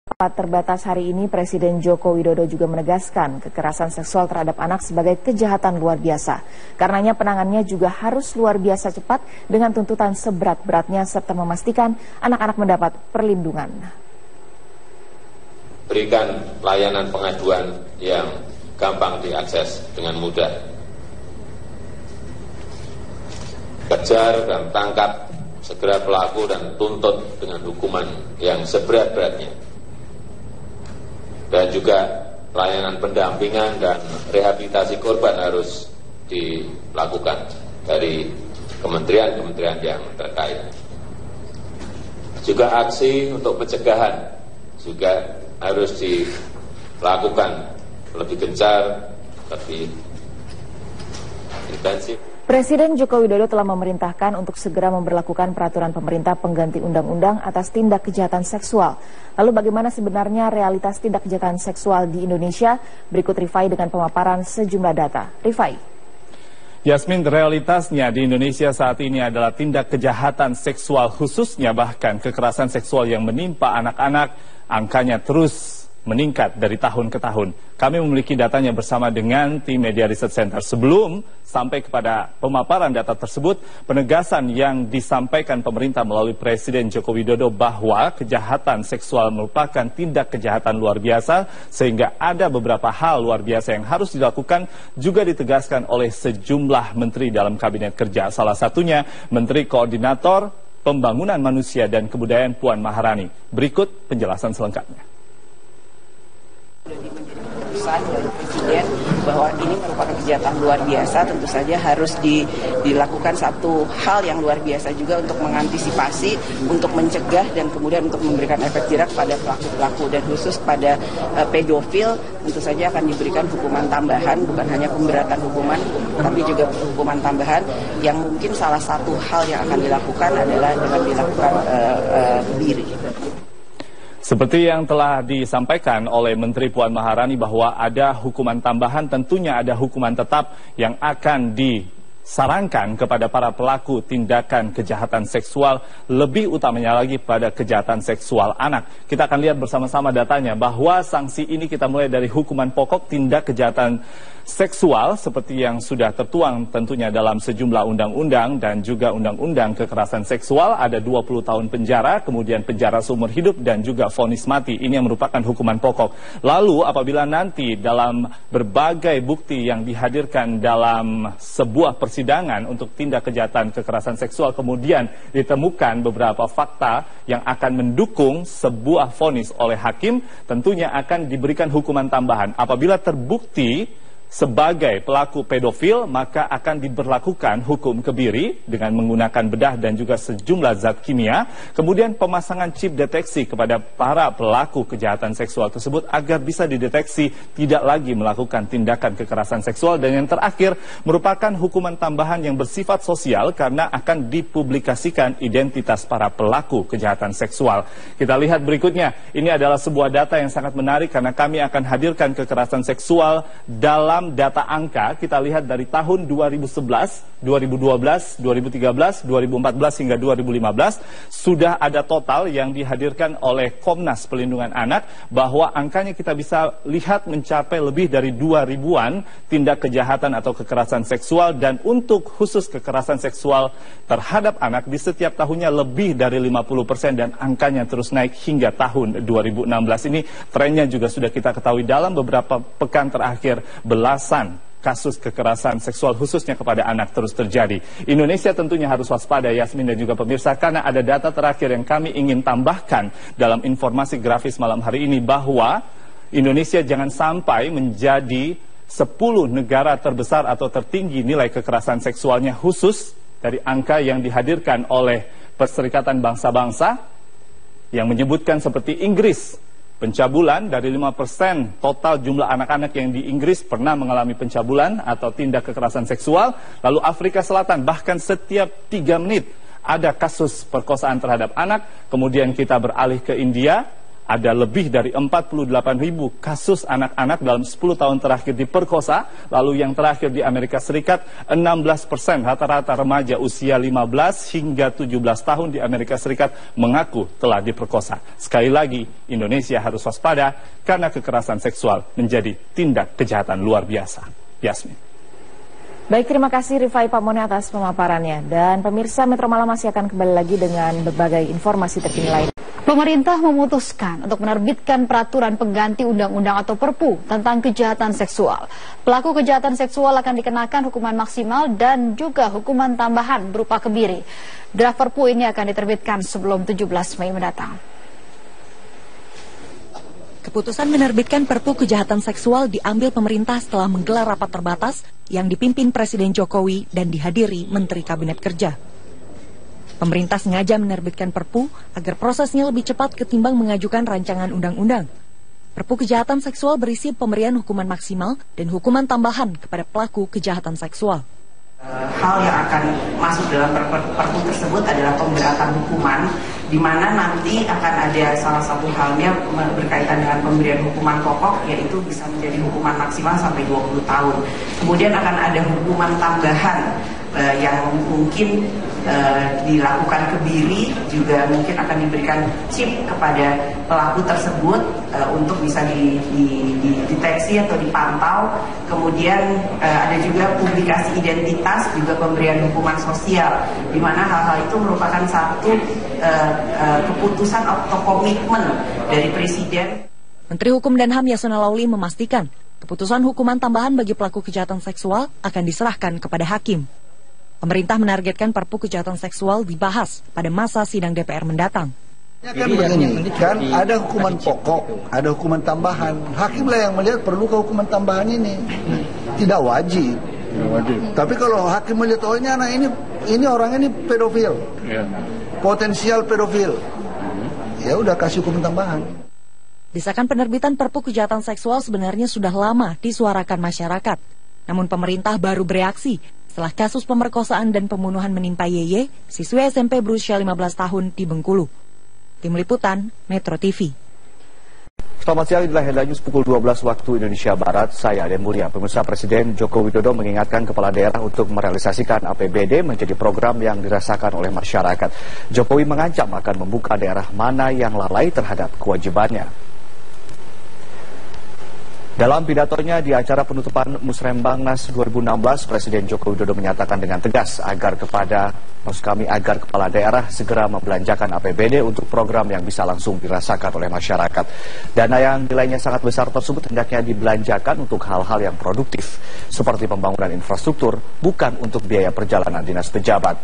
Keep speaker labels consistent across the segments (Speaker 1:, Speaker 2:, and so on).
Speaker 1: Rapat terbatas hari ini, Presiden Joko Widodo juga menegaskan kekerasan seksual terhadap anak sebagai kejahatan luar biasa. Karenanya penanganannya juga harus luar biasa cepat dengan tuntutan seberat-beratnya serta memastikan anak-anak mendapat perlindungan.
Speaker 2: Berikan layanan pengaduan yang gampang diakses dengan mudah. Kejar dan tangkap segera pelaku dan tuntut dengan hukuman yang seberat-beratnya. Dan juga layanan pendampingan dan rehabilitasi korban harus dilakukan dari kementerian-kementerian yang terkait. Juga aksi untuk pencegahan juga harus dilakukan lebih gencar, lebih intensif.
Speaker 1: Presiden Joko Widodo telah memerintahkan untuk segera memberlakukan peraturan pemerintah pengganti undang-undang atas tindak kejahatan seksual. Lalu bagaimana sebenarnya realitas tindak kejahatan seksual di Indonesia? Berikut Rifai dengan pemaparan sejumlah data. Rifai.
Speaker 3: Yasmin, realitasnya di Indonesia saat ini adalah tindak kejahatan seksual, khususnya bahkan kekerasan seksual yang menimpa anak-anak, angkanya terus meningkat dari tahun ke tahun. Kami memiliki datanya bersama dengan tim Media Research Center. Sebelum sampai kepada pemaparan data tersebut, penegasan yang disampaikan pemerintah melalui Presiden Joko Widodo bahwa kejahatan seksual merupakan tindak kejahatan luar biasa, sehingga ada beberapa hal luar biasa yang harus dilakukan, juga ditegaskan oleh sejumlah menteri dalam Kabinet Kerja. Salah satunya Menteri Koordinator Pembangunan Manusia dan Kebudayaan Puan Maharani. Berikut penjelasan selengkapnya.
Speaker 4: Keputusan dari Presiden bahwa ini merupakan kejahatan luar biasa, tentu saja harus dilakukan satu hal yang luar biasa juga untuk mengantisipasi, untuk mencegah dan kemudian untuk memberikan efek jerak pada pelaku-pelaku, dan khusus pada pedofil tentu saja akan diberikan hukuman tambahan, bukan hanya pemberatan hukuman tapi juga hukuman tambahan, yang mungkin salah satu hal yang akan dilakukan adalah dengan dilakukan kebiri.
Speaker 3: Seperti yang telah disampaikan oleh Menteri Puan Maharani bahwa ada hukuman tambahan, tentunya ada hukuman tetap yang akan disarankan kepada para pelaku tindakan kejahatan seksual, lebih utamanya lagi pada kejahatan seksual anak. Kita akan lihat bersama-sama datanya bahwa sanksi ini kita mulai dari hukuman pokok tindak kejahatan seksual seperti yang sudah tertuang tentunya dalam sejumlah undang-undang dan juga undang-undang kekerasan seksual, ada 20 tahun penjara, kemudian penjara seumur hidup dan juga vonis mati. Ini yang merupakan hukuman pokok. Lalu apabila nanti dalam berbagai bukti yang dihadirkan dalam sebuah persidangan untuk tindak kejahatan kekerasan seksual kemudian ditemukan beberapa fakta yang akan mendukung sebuah vonis oleh hakim, tentunya akan diberikan hukuman tambahan. Apabila terbukti sebagai pelaku pedofil, maka akan diberlakukan hukum kebiri dengan menggunakan bedah dan juga sejumlah zat kimia. Kemudian pemasangan chip deteksi kepada para pelaku kejahatan seksual tersebut agar bisa dideteksi tidak lagi melakukan tindakan kekerasan seksual. Dan yang terakhir merupakan hukuman tambahan yang bersifat sosial karena akan dipublikasikan identitas para pelaku kejahatan seksual. Kita lihat berikutnya, ini adalah sebuah data yang sangat menarik karena kami akan hadirkan kekerasan seksual dalam data angka. Kita lihat dari tahun 2011, 2012, 2013, 2014 hingga 2015 sudah ada total yang dihadirkan oleh Komnas Perlindungan Anak bahwa angkanya kita bisa lihat mencapai lebih dari 2.000-an tindak kejahatan atau kekerasan seksual, dan untuk khusus kekerasan seksual terhadap anak di setiap tahunnya lebih dari 50% dan angkanya terus naik hingga tahun 2016 ini. Trennya juga sudah kita ketahui dalam beberapa pekan terakhir, belasan kasus kekerasan seksual khususnya kepada anak terus terjadi. Indonesia tentunya harus waspada, Yasmin dan juga pemirsa, karena ada data terakhir yang kami ingin tambahkan dalam informasi grafis malam hari ini bahwa Indonesia jangan sampai menjadi 10 negara terbesar atau tertinggi nilai kekerasan seksualnya, khusus dari angka yang dihadirkan oleh Perserikatan Bangsa-Bangsa yang menyebutkan seperti Inggris. Pencabulan dari 5% total jumlah anak-anak yang di Inggris pernah mengalami pencabulan atau tindak kekerasan seksual. Lalu Afrika Selatan bahkan setiap 3 menit ada kasus perkosaan terhadap anak. Kemudian kita beralih ke India, Ada lebih dari 48.000 kasus anak-anak dalam 10 tahun terakhir diperkosa. Lalu yang terakhir di Amerika Serikat, 16% rata-rata remaja usia 15 hingga 17 tahun di Amerika Serikat mengaku telah diperkosa. Sekali lagi, Indonesia harus waspada karena kekerasan seksual menjadi tindak kejahatan luar biasa. Yasmin.
Speaker 1: Baik, terima kasih Rifai Pamone atas pemaparannya. Dan pemirsa, Metro Malam masih akan kembali lagi dengan berbagai informasi terkini lain.
Speaker 5: Pemerintah memutuskan untuk menerbitkan peraturan pengganti undang-undang atau Perpu tentang kejahatan seksual. Pelaku kejahatan seksual akan dikenakan hukuman maksimal dan juga hukuman tambahan berupa kebiri. Draft Perpu ini akan diterbitkan sebelum 17 Mei mendatang.
Speaker 6: Keputusan menerbitkan Perpu kejahatan seksual diambil pemerintah setelah menggelar rapat terbatas yang dipimpin Presiden Jokowi dan dihadiri Menteri Kabinet Kerja. Pemerintah sengaja menerbitkan Perpu agar prosesnya lebih cepat ketimbang mengajukan rancangan undang-undang. Perpu kejahatan seksual berisi pemberian hukuman maksimal dan hukuman tambahan kepada pelaku kejahatan seksual.
Speaker 4: Hal yang akan masuk dalam Perpu tersebut adalah pemberatan hukuman, di mana nanti akan ada salah satu halnya berkaitan dengan pemberian hukuman pokok, yaitu bisa menjadi hukuman maksimal sampai 20 tahun. Kemudian akan ada hukuman tambahan yang mungkin dilakukan kebiri, juga mungkin akan diberikan chip kepada pelaku tersebut untuk bisa dideteksi atau dipantau. Kemudian ada juga publikasi identitas, juga pemberian hukuman sosial, di mana hal-hal itu merupakan satu keputusan atau komitmen dari Presiden.
Speaker 6: Menteri Hukum dan HAM Yasona Lauli memastikan keputusan hukuman tambahan bagi pelaku kejahatan seksual akan diserahkan kepada hakim. Pemerintah menargetkan Perpu kejahatan seksual dibahas pada masa sidang DPR mendatang.
Speaker 7: Kan begini, kan ada hukuman pokok, ada hukuman tambahan. Hakimlah yang melihat perlu ke hukuman tambahan ini. Tidak wajib. Tapi kalau hakim melihat, oh ini anak ini orang ini pedofil, potensial pedofil, ya udah kasih hukuman tambahan.
Speaker 6: Desakan penerbitan Perpu kejahatan seksual sebenarnya sudah lama disuarakan masyarakat. Namun pemerintah baru bereaksi setelah kasus pemerkosaan dan pembunuhan menimpa Yeye, siswi SMP berusia 15 tahun di Bengkulu. Tim Liputan, Metro TV.
Speaker 8: Selamat siang, inilah headline news pukul 12 waktu Indonesia Barat. Saya Aden Mulia. Pemirsa, Presiden Joko Widodo mengingatkan kepala daerah untuk merealisasikan APBD menjadi program yang dirasakan oleh masyarakat. Jokowi mengancam akan membuka daerah mana yang lalai terhadap kewajibannya. Dalam pidatonya di acara penutupan Musrembangnas 2016, Presiden Joko Widodo menyatakan dengan tegas agar kepala daerah segera membelanjakan APBD untuk program yang bisa langsung dirasakan oleh masyarakat. Dana yang nilainya sangat besar tersebut hendaknya dibelanjakan untuk hal-hal yang produktif, seperti pembangunan infrastruktur, bukan untuk biaya perjalanan dinas pejabat.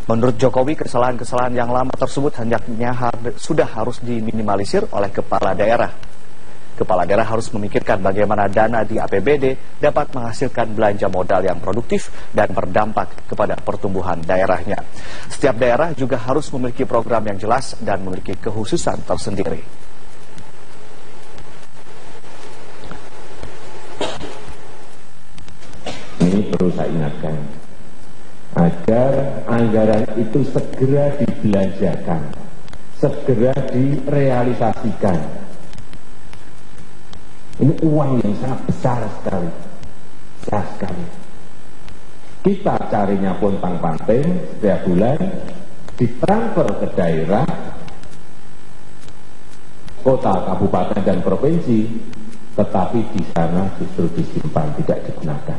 Speaker 8: Menurut Jokowi, kesalahan-kesalahan yang lama tersebut hendaknya sudah harus diminimalisir oleh kepala daerah. Kepala daerah harus memikirkan bagaimana dana di APBD dapat menghasilkan belanja modal yang produktif dan berdampak kepada pertumbuhan daerahnya. Setiap daerah juga harus memiliki program yang jelas dan memiliki kekhususan tersendiri.
Speaker 9: Ini perlu saya ingatkan, agar anggaran itu segera dibelanjakan, segera direalisasikan. Ini uang yang sangat besar sekali, besar sekali. Kita carinya pontang-panting setiap bulan, ditransfer ke daerah, kota, kabupaten, dan provinsi, tetapi di sana justru disimpan, tidak digunakan.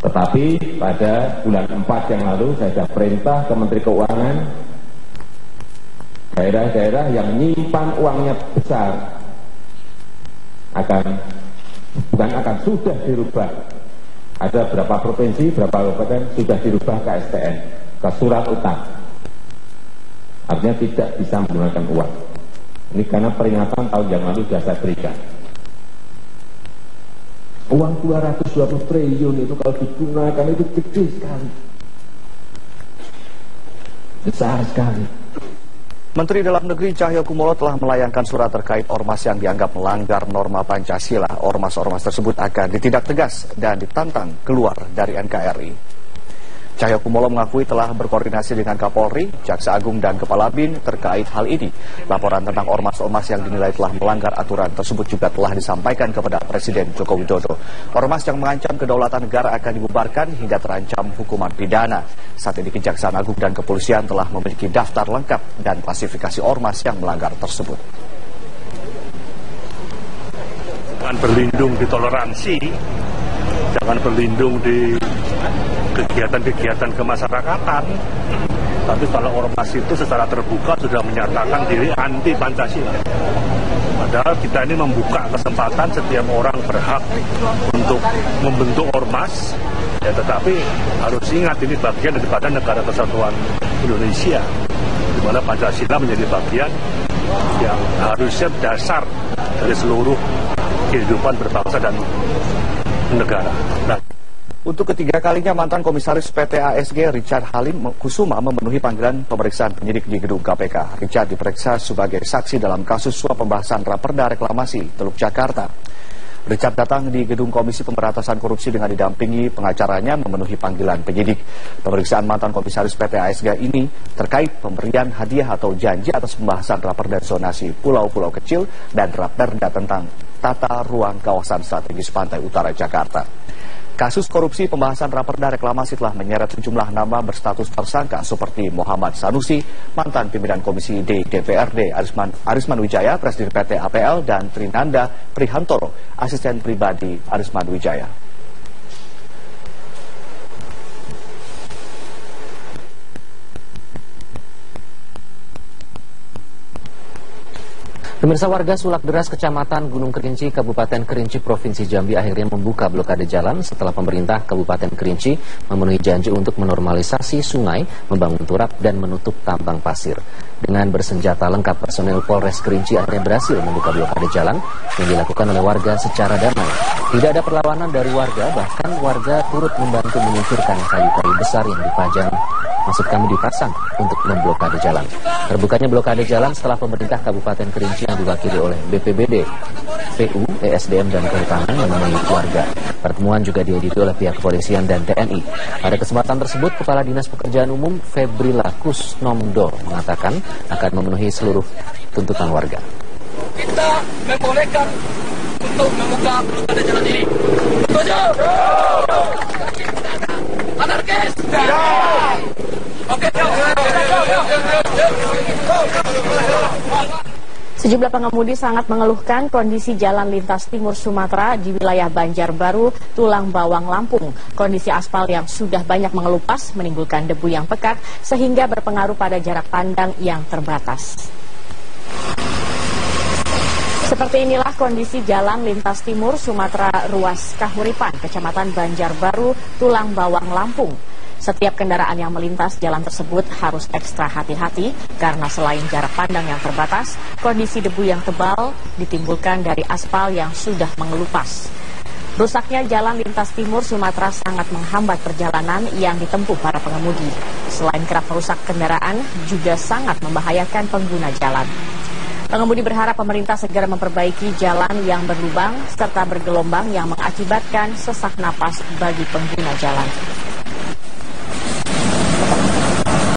Speaker 9: Tetapi pada bulan 4 yang lalu saya sudah perintah ke Menteri Keuangan, daerah-daerah yang menyimpan uangnya besar, sudah dirubah. Ada berapa provinsi, berapa kabupaten sudah dirubah ke STN, ke surat utang. Artinya tidak bisa menggunakan uang. Ini karena peringatan tahun yang lalu sudah saya berikan. Uang 220 triliun itu kalau digunakan itu gede sekali. Besar sekali.
Speaker 8: Menteri Dalam Negeri Cahyokumolo telah melayangkan surat terkait ormas yang dianggap melanggar norma Pancasila. Ormas-ormas tersebut akan ditindak tegas dan ditantang keluar dari NKRI. Cahyokumolo mengakui telah berkoordinasi dengan Kapolri, Jaksa Agung, dan Kepala BIN terkait hal ini. Laporan tentang ormas-ormas yang dinilai telah melanggar aturan tersebut juga telah disampaikan kepada Presiden Joko Widodo. Ormas yang mengancam kedaulatan negara akan dibubarkan hingga terancam hukuman pidana. Saat ini Kejaksaan Agung dan Kepolisian telah memiliki daftar lengkap dan klasifikasi ormas yang melanggar tersebut.
Speaker 10: Jangan berlindung di toleransi, jangan berlindung di kegiatan-kegiatan kemasyarakatan. Tapi kalau ormas itu secara terbuka sudah menyatakan diri anti Pancasila. Padahal kita ini membuka kesempatan setiap orang berhak untuk membentuk ormas, ya, tetapi harus ingat ini bagian daripada Negara Kesatuan Indonesia, di mana Pancasila menjadi bagian yang harusnya dasar dari seluruh kehidupan berbangsa dan negara. Nah,
Speaker 8: untuk ketiga kalinya mantan komisaris PT ASG Richard Halim Kusuma memenuhi panggilan pemeriksaan penyidik di gedung KPK. Richard diperiksa sebagai saksi dalam kasus suap pembahasan Raperda Reklamasi Teluk Jakarta. Richard datang di gedung Komisi Pemberantasan Korupsi dengan didampingi pengacaranya memenuhi panggilan penyidik. Pemeriksaan mantan komisaris PT ASG ini terkait pemberian hadiah atau janji atas pembahasan Raperda zonasi pulau-pulau kecil dan Raperda tentang tata ruang kawasan strategis pantai utara Jakarta. Kasus korupsi pembahasan Raperda Reklamasi telah menyeret sejumlah nama berstatus tersangka seperti Muhammad Sanusi, mantan pimpinan Komisi D DPRD Arisman Wijaya, Presiden PT APL, dan Trinanda Prihantoro, asisten pribadi Arisman Wijaya.
Speaker 11: Pemirsa, warga Sulak Deras, Kecamatan Gunung Kerinci, Kabupaten Kerinci, Provinsi Jambi akhirnya membuka blokade jalan setelah pemerintah Kabupaten Kerinci memenuhi janji untuk menormalisasi sungai, membangun turap, dan menutup tambang pasir. Dengan bersenjata lengkap, personel Polres Kerinci akhirnya berhasil membuka blokade jalan yang dilakukan oleh warga secara damai. Tidak ada perlawanan dari warga, bahkan warga turut membantu menyingkirkan kayu-kayu besar yang dipasang untuk memblokade jalan. Terbukanya blokade jalan setelah pemerintah Kabupaten Kerinci yang diwakili oleh BPBD, PU, ESDM, dan Kehutanan menemui warga. Pertemuan juga dihadiri oleh pihak kepolisian dan TNI. Pada kesempatan tersebut, Kepala Dinas Pekerjaan Umum Febrila Kusnomdo mengatakan akan memenuhi seluruh tuntutan warga.
Speaker 12: Kita membolehkan untuk membuka blokade jalan ini. Setuju? Anarkis! Oke.
Speaker 13: Sejumlah pengemudi sangat mengeluhkan kondisi jalan lintas timur Sumatera di wilayah Banjarbaru, Tulang Bawang, Lampung. Kondisi aspal yang sudah banyak mengelupas menimbulkan debu yang pekat sehingga berpengaruh pada jarak pandang yang terbatas. Seperti inilah kondisi jalan lintas timur Sumatera ruas Kahuripan, Kecamatan Banjarbaru, Tulang Bawang, Lampung. Setiap kendaraan yang melintas jalan tersebut harus ekstra hati-hati karena selain jarak pandang yang terbatas, kondisi debu yang tebal ditimbulkan dari aspal yang sudah mengelupas. Rusaknya jalan lintas timur Sumatera sangat menghambat perjalanan yang ditempuh para pengemudi. Selain kerap merusak kendaraan, juga sangat membahayakan pengguna jalan. Pengemudi berharap pemerintah segera memperbaiki jalan yang berlubang serta bergelombang yang mengakibatkan sesak napas bagi pengguna jalan.